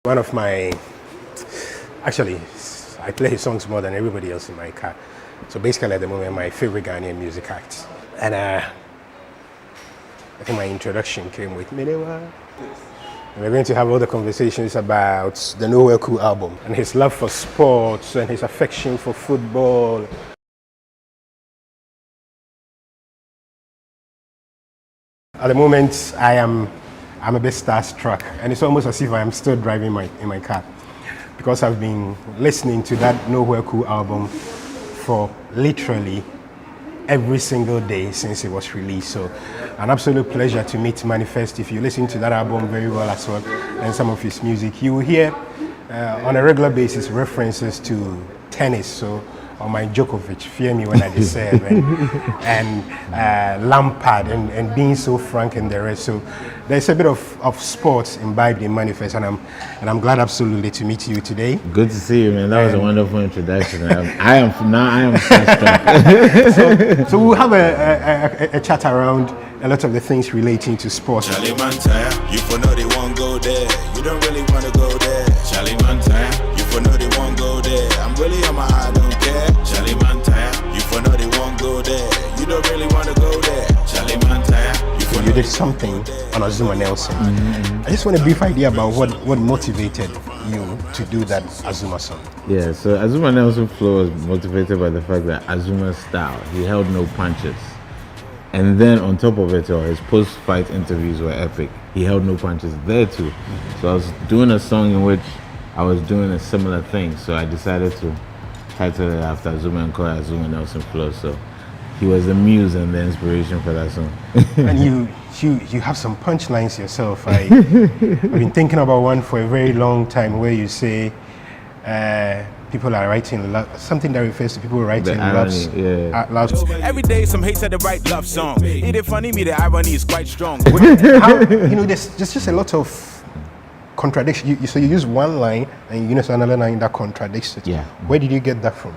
One of my, actually, I play his songs more than everybody else in my car. So basically at the moment, my favorite Ghanaian music act. And I think my introduction came with Minewa. And we're going to have all the conversations about the Nowhere Cool album and his love for sports and his affection for football. At the moment, I'm a bit starstruck, and it's almost as if I am still driving in my car, because I've been listening to that Nowhere Cool album for literally every single day since it was released. So an absolute pleasure to meet M.anifest. If you listen to that album very well as well, and some of his music, you will hear on a regular basis references to tennis. So on my Djokovic, fear me when I deserve, and Lampard, and being so frank and the rest. So there's a bit of sports imbibed in M.anifest, and I'm glad absolutely to meet you today. Good to see you, man. That was a wonderful introduction. I am starstruck. So we'll have a chat around a lot of the things relating to sports. Charlie Mantaya, you for know they won't go there. You don't really want to go there. Charlie Mantaya, you for know they won't go there. I'm really on my I don't care. Charlie Mantaya, you for know they won't go there. You don't really want to go there. Charlie Mantaya, you for know. You did something on Azuma Nelson. I just want a brief idea about what motivated you to do that Azuma song. Yeah, so Azuma Nelson flow was motivated by the fact that Azuma's style, he held no punches. And then on top of it all, his post-fight interviews were epic. He held no punches there too. So I was doing a song in which I was doing a similar thing. So I decided to title it after Azuma and call it Azuma Nelson Flow. So he was the muse and the inspiration for that song. And you have some punchlines yourself. I've been thinking about one for a very long time where you say people are writing something that refers to people writing love. Every day some hate said the right love song. It is funny me, the irony is quite strong. There's just a lot of contradiction. So you use one line and you use another line that contradicts it. Yeah. Where did you get that from?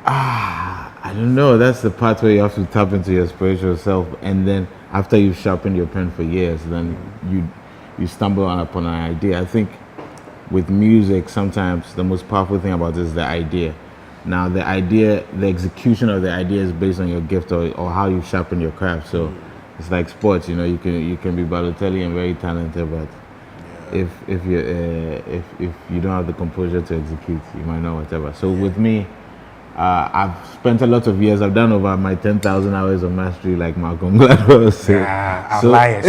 I don't know. That's the part where you have to tap into your spiritual self, and then after you've sharpened your pen for years, then you stumble upon an idea. I think with music, sometimes the most powerful thing about it is the idea. Now, the execution of the idea is based on your gift or how you sharpen your craft. So it's like sports, you can be Balotelli and very talented, but if you don't have the composure to execute, you might not whatever. So with me, I've spent a lot of years. I've done over my 10,000 hours of mastery, like Malcolm Gladwell said. Outliers.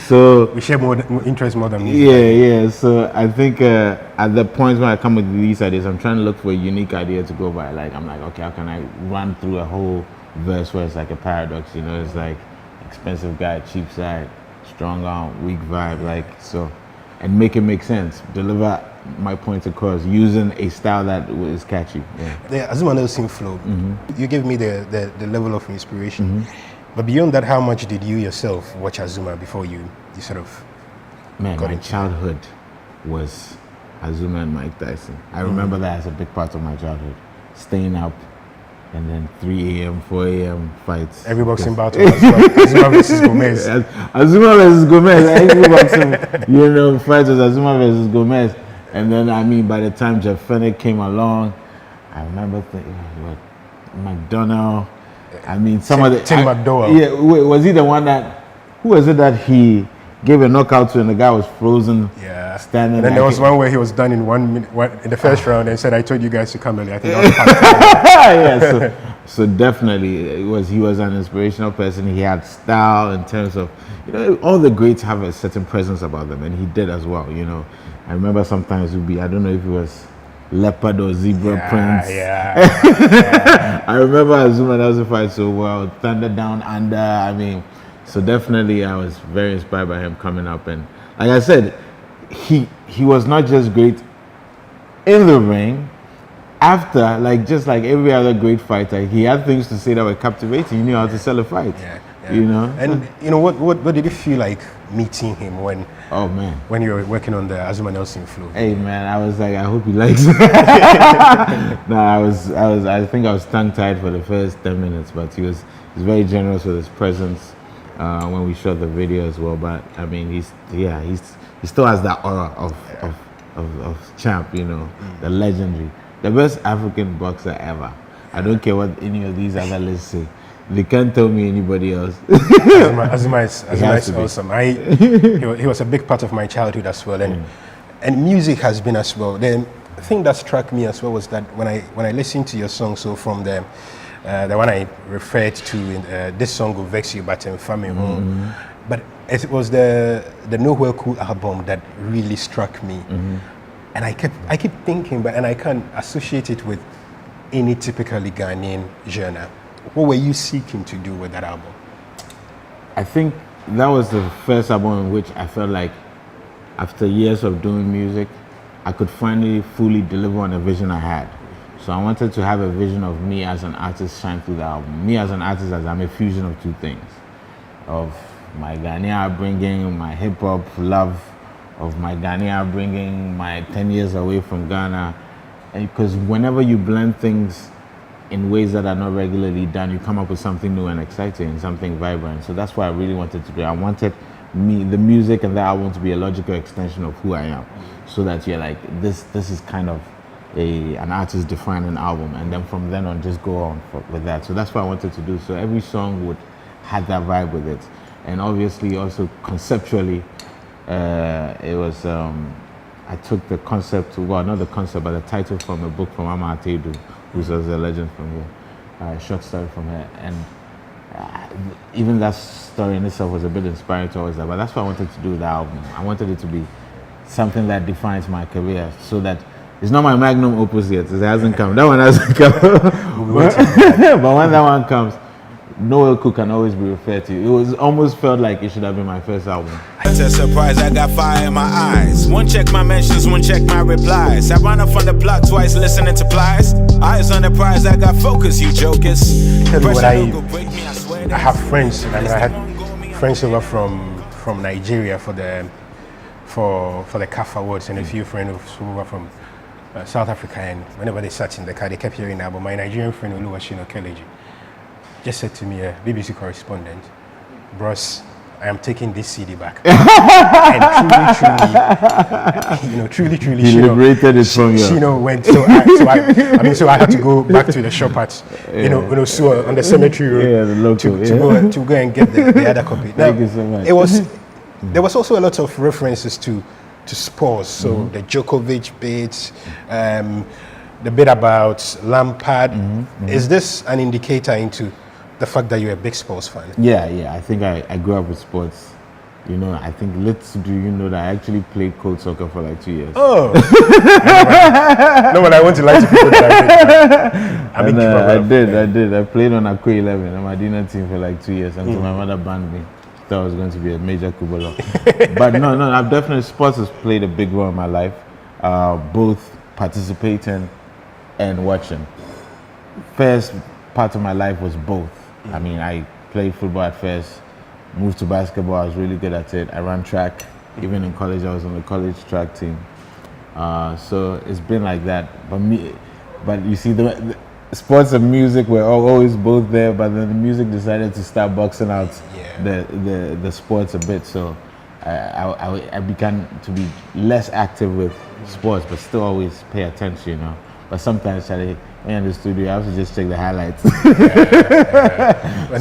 So we share more interest more than me. Yeah. So I think at the point when I come with these ideas, I'm trying to look for a unique idea to go by. Like I'm like, okay, how can I run through a whole verse where it's like a paradox? It's like expensive guy, cheap side, strong arm, weak vibe, like so, and make it make sense. Deliver my point across using a style that is catchy. The Azuma Nelson flow, you gave me the level of inspiration. But beyond that, how much did you yourself watch Azuma before you sort of got my into childhood was Azuma and Mike Tyson. I remember that as a big part of my childhood. Staying up and then 3 a.m., 4 a.m. fights. Every boxing battle Azuma versus Gomez. Azuma versus Gomez. Every boxing, fight was Azuma versus Gomez. And then, by the time Jeff Fennick came along, I remember thinking, McDonald. Some of the... Tim McDowell. Yeah, was he the one that... Who was it that he gave a knockout to and the guy was frozen standing? And then there was one where he was done in 1 minute, in the first round, and said, I told you guys to come early. I think that was so definitely, he was an inspirational person. He had style in terms of... all the greats have a certain presence about them, and he did as well, I remember sometimes it would be, I don't know if it was leopard or zebra prints. I remember Azuma Nelson fight so well, Thunder Down Under. So definitely I was very inspired by him coming up. And like I said, he was not just great in the ring, after, like just like every other great fighter, he had things to say that were captivating. He knew how to sell a fight. Yeah. You know. And you know what did it feel like meeting him when? Oh man. When you were working on the Azuma Nelson flow. Hey man, I was like, I hope he likes it. No, I think I was tongue tied for the first 10 minutes, but he's very generous with his presence when we shot the video as well. But I mean, he still has that aura of champ, you know, the legendary, the best African boxer ever. I don't care what any of these other lists say. They can't tell me anybody else. Azuma is awesome. He was a big part of my childhood as well, and music has been as well. The thing that struck me as well was that when I listened to your song, so from the one I referred to in this song will vex you, but family home. But it was the Nowhere Cool album that really struck me, and I keep thinking, and I can't associate it with any typically Ghanaian genre. What were you seeking to do with that album? I think that was the first album in which I felt like after years of doing music, I could finally fully deliver on a vision I had. So I wanted to have a vision of me as an artist shine through the album. Me as an artist, as I'm a fusion of two things. Of my Ghanaian upbringing, my hip hop love, of my Ghanaian upbringing, my 10 years away from Ghana. And because whenever you blend things in ways that are not regularly done, you come up with something new and exciting, something vibrant. So that's what I really wanted to do. I wanted the music and the album to be a logical extension of who I am, so that you're like, this is kind of an artist defining album, and then from then on just go on with that. So that's what I wanted to do. So every song would have that vibe with it, and obviously also conceptually, it was. I took the concept, well, not the concept, but the title from a book from M.anifest, who's a legend from here, a short story from her, and even that story in itself was a bit inspiring towards that. But that's what I wanted to do with the album. I wanted it to be something that defines my career, so that it's not my magnum opus yet. It hasn't come. That one hasn't come. But when that one comes, Noel Cook can always be referred to. It was almost felt like it should have been my first album. It's a surprise, I got fire in my eyes. One check my mentions, one check my replies. I run up on the block twice, listening to plies. Eyes on the prize, I got focus, you jokers. Tell you what, I have friends, and I had friends over from Nigeria for the CAF Awards, and a few friends over from South Africa, and whenever they sat in the car, they kept hearing that. But my Nigerian friend, Oluwashino Keleji, just said to me, a BBC correspondent, "Bros, I am taking this CD back." And truly, he liberated it from you. She went. So I had to go back to the shop at, so on the cemetery road, to go and get the other copy. Now, Thank you so much. There was also a lot of references to sports. So the Djokovic bit, the bit about Lampard. Is this an indicator into the fact that you're a big sports fan? Yeah. I think I grew up with sports. I think do you know that I actually played cold soccer for like 2 years. Oh. No, but I want to lie to people that I did. I played on Akwa 11, a Medina team for like 2 years until my mother banned me. Thought I was going to be a major kubolo. But no, I've definitely, sports has played a big role in my life, both participating and watching. First part of my life was both. I mean, I played football at first, moved to basketball, I was really good at it. I ran track. Even in college, I was on the college track team. So it's been like that. But you see, the sports and music were always both there, but then the music decided to start boxing out the sports a bit. So I began to be less active with sports, but still always pay attention, But sometimes, when you're in the studio, I have to just check the highlights.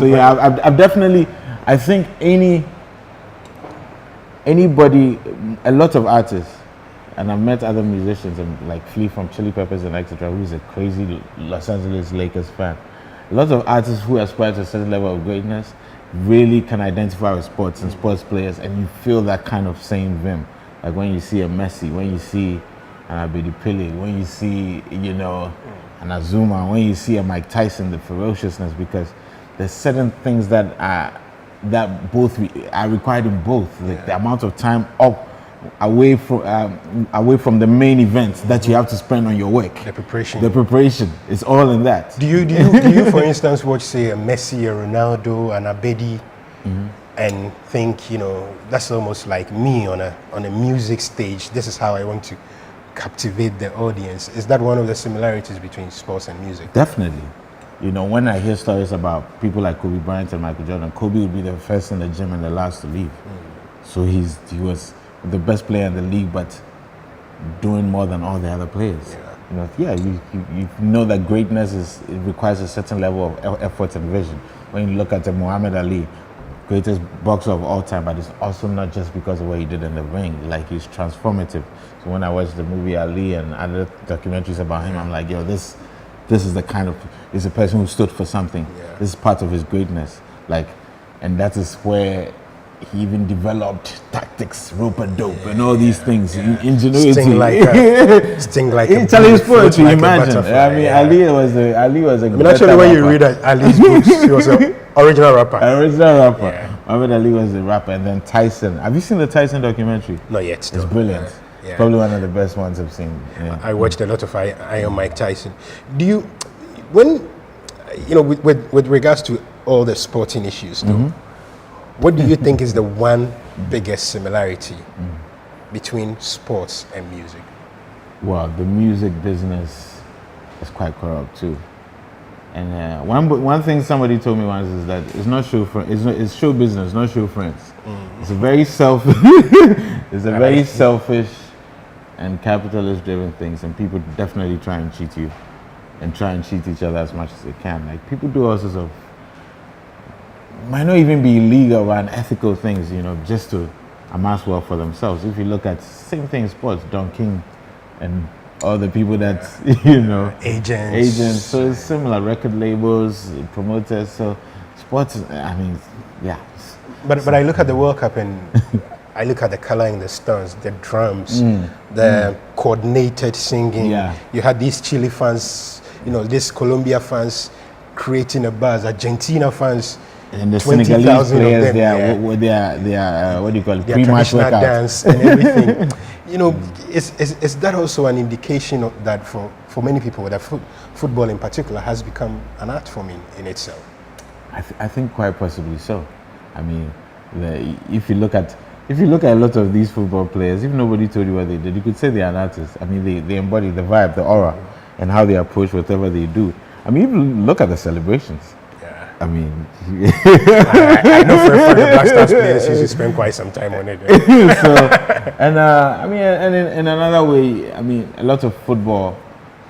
So I've definitely, I think anybody, a lot of artists, and I've met other musicians, and like Flea from Chili Peppers and etc., who's a crazy Los Angeles Lakers fan. A lot of artists who aspire to a certain level of greatness really can identify with sports and sports players, and you feel that kind of same vim. Like when you see a Messi, when you see an Abedi Pele, when you see, an Azuma, when you see a Mike Tyson, the ferociousness, because there's certain things that both are required in both. Like the amount of time up away from the main events that you have to spend on your work. The preparation. The preparation is all in that. Do you, for instance, watch, say, a Messi, a Ronaldo, and a Abedi, and think, you know, that's almost like me on a music stage. This is how I want to captivate the audience. Is that one of the similarities between sports and music? Definitely. You know, when I hear stories about people like Kobe Bryant and Michael Jordan, Kobe would be the first in the gym and the last to leave. So he was the best player in the league, but doing more than all the other players. You know that greatness it requires a certain level of effort and vision. When you look at Muhammad Ali, greatest boxer of all time, but it's also not just because of what he did in the ring. Like, he's transformative. So when I watched the movie Ali and other documentaries about him, I'm like, yo, this is the kind of, he's a person who stood for something. This is part of his greatness. Like, and that is where he even developed tactics, rope and dope, and all these things. Ingenuity. Sting like a telling his poetry, like imagine. I mean, Ali was a actually, when you read Ali's books, he was an original rapper. Muhammad Ali was a rapper, and then Tyson. Have you seen the Tyson documentary? Not yet. Still. It's brilliant. It's probably one of the best ones I've seen. I watched a lot of Iron Mike Tyson. Do you, when, you know, with regards to all the sporting issues, though, what do you think is the one biggest similarity between sports and music? Well, the music business is quite corrupt too. And one thing somebody told me once is that it's not show it's show business, not show friends. It's a very selfish and capitalist-driven things, and people definitely try and cheat you, and try and cheat each other as much as they can. Like, people do all sorts of, might not even be illegal or unethical things, you know, just to amass wealth for themselves. If you look at same thing in sports, Don King and all the people that, you know, agents. So it's similar, record labels, promoters. So sports, I mean, yeah. But I look at the World Cup and I look at the color in the stones, the drums, the coordinated singing. You had these Chile fans, you know, these Colombia fans creating a buzz, Argentina fans. And the Senegalese players, they are what do you call it? Pre-match workout dance and everything. You know, is that also an indication of that for many people that football in particular has become an art form in itself? I think quite possibly so. I mean, if you look at a lot of these football players, if nobody told you what they did, you could say they are an artist. I mean, they embody the vibe, the aura, and how they approach whatever they do. I mean, even look at the celebrations. I mean, I know for a fact the Black Stars players usually spend quite some time on it. I mean, and in another way, I mean, a lot of football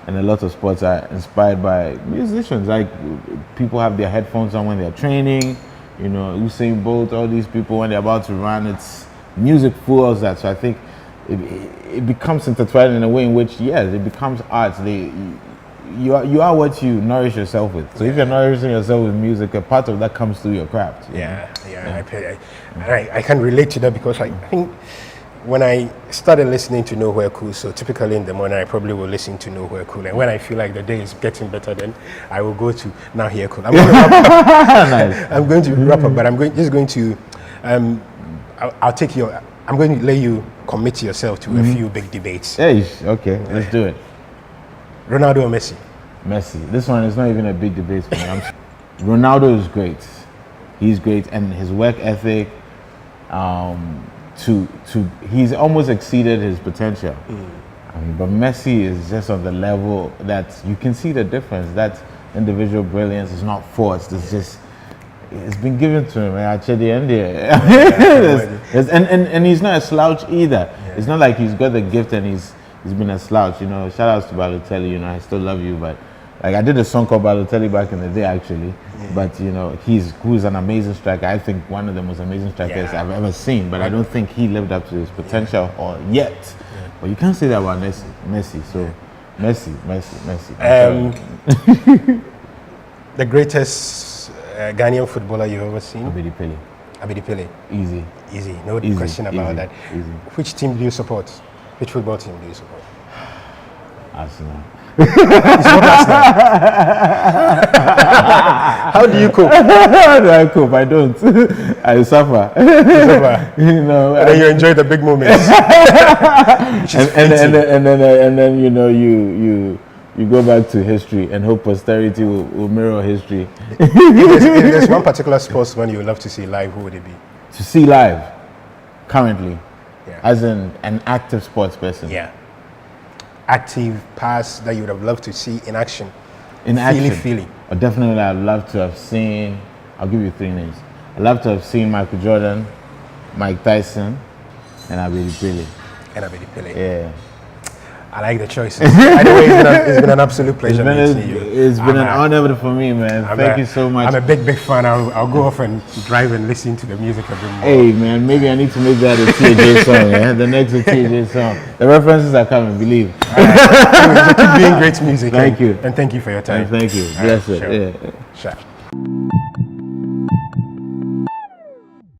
and a lot of sports are inspired by musicians. Like, people have their headphones on when they're training. You know, Usain Bolt, all these people when they're about to run, it's music fuels that. So I think it becomes intertwined in a way in which, yes, it becomes arts. You are what you nourish yourself with. So if you're nourishing yourself with music, a part of that comes through your craft. I can relate to that because I think when I started listening to Nowhere Cool, so typically in the morning I probably will listen to Nowhere Cool, and when I feel like the day is getting better, then I will go to Now Here Cool. I'm going to wrap up. Nice. I'm going to wrap up, but I'm going to I'll take your. I'm going to let you commit yourself to a few big debates. Hey, okay, let's do it. Ronaldo or Messi? Messi. This one is not even a big debate for me. Ronaldo is great. He's great, and his work ethic, he's almost exceeded his potential. I mean, but Messi is just on the level that you can see the difference. That individual brilliance is not forced. It's been given to him. Actually, and he's not a slouch either. It's not like he's got the gift and he's been a slouch. You know, shout outs to Balotelli. You know, I still love you, but like, I did a song called Balotelli back in the day, actually. But you know, who's an amazing striker. I think one of the most amazing strikers I've ever seen. But I don't think he lived up to his potential or yet. But you can't say that about Messi. So Messi. The greatest Ghanaian footballer you've ever seen? Abedi Pele. Easy. No question about that. Easy. Which team do you support? Which football team do you support? Arsenal. You smoke last night. How do you cope? How do I cope? I don't. I suffer. You know, and then you enjoy the big moments. and then you know you go back to history and hope posterity will mirror history. if there's one particular sportsman you would love to see live, who would it be? To see live, currently, Yeah. as an active sports person. Yeah. Active past that you would have loved to see in action. In action. Feeling. Or definitely, I'd love to have seen. I'll give you 3 names. I'd love to have seen Michael Jordan, Mike Tyson, and Abedi Pele. Yeah. I like the choices. Either way, it's been an absolute pleasure meeting you. It's been an honor for me, man. Thank you so much. I'm a big fan. I'll go off and drive and listen to the music a bit more. Hey, man, maybe I need to make that a TJ song, yeah? The next TJ song. The references are coming, believe. Keep doing great music. Thank you. And thank you for your time. Thank you. Bless it. Sure. Yeah. Sure.